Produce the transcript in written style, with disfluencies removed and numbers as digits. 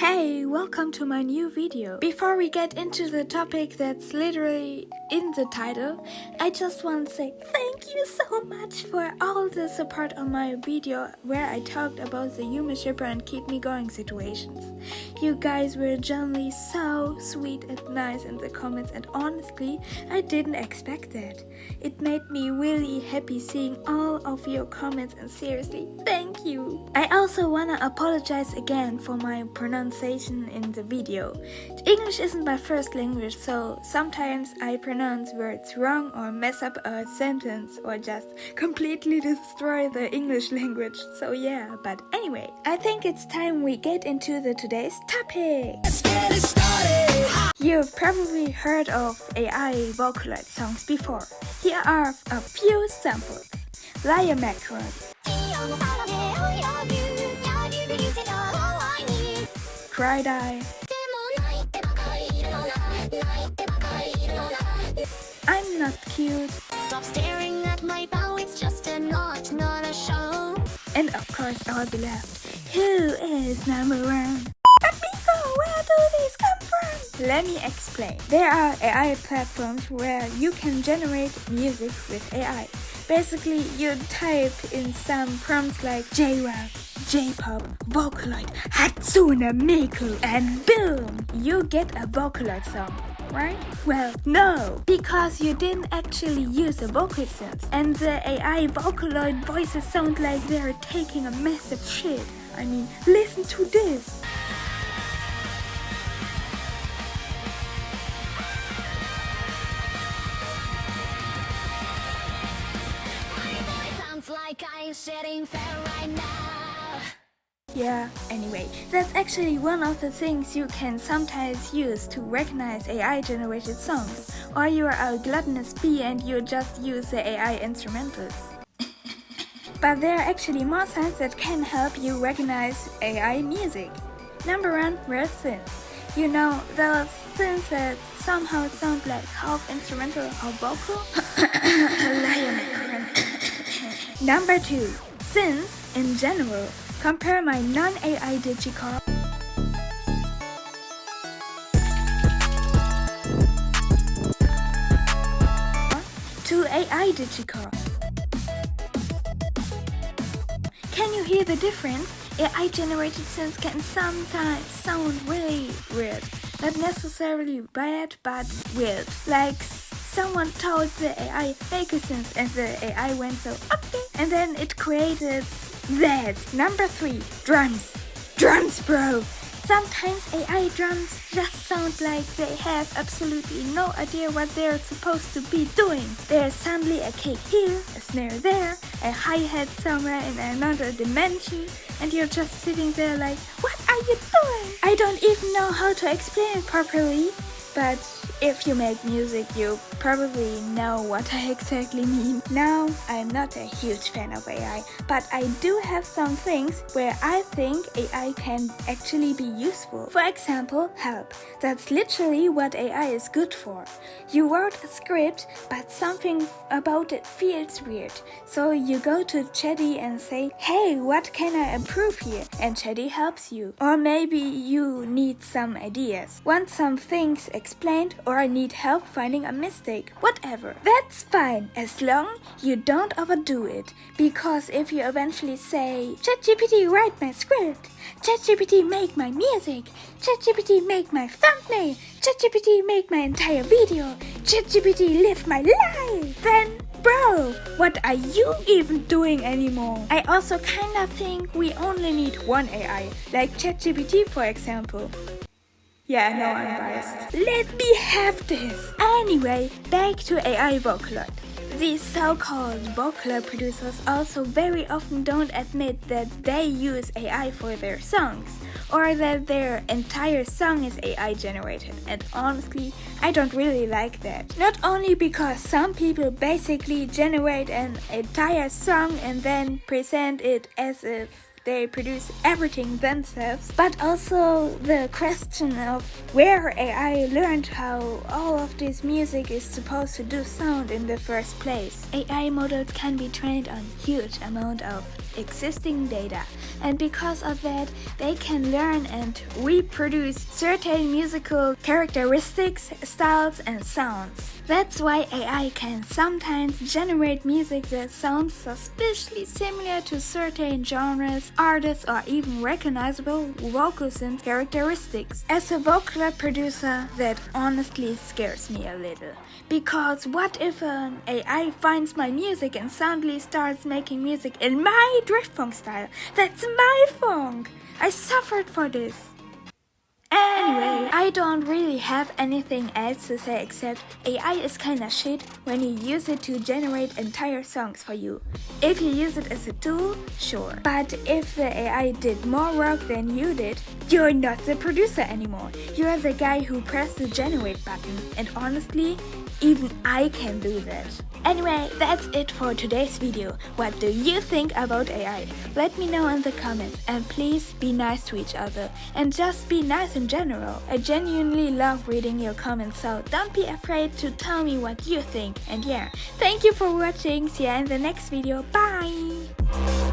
Hey, welcome to my new video. Before we get into the topic that's literally in the title, I just want to say thank you so much for all the support on my video where I talked about the Human Shipper and Keep Me Going situations. You guys were generally so sweet and nice in the comments, and honestly, I didn't expect that. It made me really happy seeing all of your comments, and seriously, thank you. I also wanna apologize again for my pronunciation in the video. English isn't my first language, so sometimes I pronounce words wrong or mess up a sentence or just completely destroy the English language. So yeah, but anyway, I think it's time we get into today's topic. Let's get it started. You've probably heard of AI Vocaloid songs before. Here are a few samples. Liar Macaron, Cried Eye, I'm Not Cute, Stop staring at my bow, it's just an art, not a show. and of course our beloved, Who is number one? Amigo, where do these come from? Let me explain. There are AI platforms where you can generate music with AI. Basically, you type in some prompts like J-Rock, J-Pop, Vocaloid, Hatsune Miku, and boom! You get a Vocaloid song, right? Well, no, because you didn't actually use a vocal synth, and the AI Vocaloid voices sound like they're taking a massive shit. I mean, listen to this. Sounds like I'm shedding fair right now. Yeah, anyway, that's actually one of the things you can sometimes use to recognize AI-generated songs. Or you're a gluttonous bee and you just use the AI instrumentals. But there are actually more signs that can help you recognize AI music. Number one, rare synths. You know, those synths that somehow sound like half instrumental or vocal? Number two, synths in general. Compare my non-AI digicore to AI digicore. Can you hear the difference? AI-generated synths can sometimes sound really weird. Not necessarily bad, but weird. Like someone told the AI fake a synth and the AI went so okay, and then it created that. Number three, drums. Drums, bro! Sometimes AI drums just sound like they have absolutely no idea what they're supposed to be doing. There's suddenly a kick here, a snare there, a hi-hat somewhere in another dimension, and you're just sitting there like, what are you doing? I don't even know how to explain it properly, but if you make music, you probably know what I exactly mean. Now, I'm not a huge fan of AI, but I do have some things where I think AI can actually be useful. For example, help. That's literally what AI is good for. You wrote a script, but something about it feels weird. So you go to Chatty and say, hey, what can I improve here? And Chatty helps you. Or maybe you need some ideas, want some things explained, or I need help finding a mistake. Whatever. That's fine, as long you don't overdo it. Because if you eventually say, ChatGPT write my script, ChatGPT make my music, ChatGPT make my thumbnail, ChatGPT make my entire video, ChatGPT live my life, then bro, what are you even doing anymore? I also kinda think we only need one AI, like ChatGPT for example. Yeah, I know I'm biased. Let me have this! Anyway, back to AI Vocaloid. These so-called Vocaloid producers also very often don't admit that they use AI for their songs, or that their entire song is AI generated, and honestly, I don't really like that. Not only because some people basically generate an entire song and then present it as if they produce everything themselves, but also the question of where AI learned how all of this music is supposed to do sound in the first place. AI models can be trained on huge amount of existing data, and because of that, they can learn and reproduce certain musical characteristics, styles, and sounds. That's why AI can sometimes generate music that sounds suspiciously similar to certain genres, artists, or even recognizable vocal synth characteristics. As a Vocaloid producer, that honestly scares me a little. Because what if an AI finds my music and suddenly starts making music in my drift funk style? That's my funk! I suffered for this. Anyway, I don't really have anything else to say except AI is kinda shit when you use it to generate entire songs for you. If you use it as a tool, sure. But if the AI did more work than you did, you're not the producer anymore. You're the guy who pressed the generate button. And honestly, even I can do that. Anyway, that's it for today's video. What do you think about AI? Let me know in the comments, and please be nice to each other and just be nice in general. I genuinely love reading your comments, so don't be afraid to tell me what you think. And yeah, thank you for watching. See you in the next video. Bye!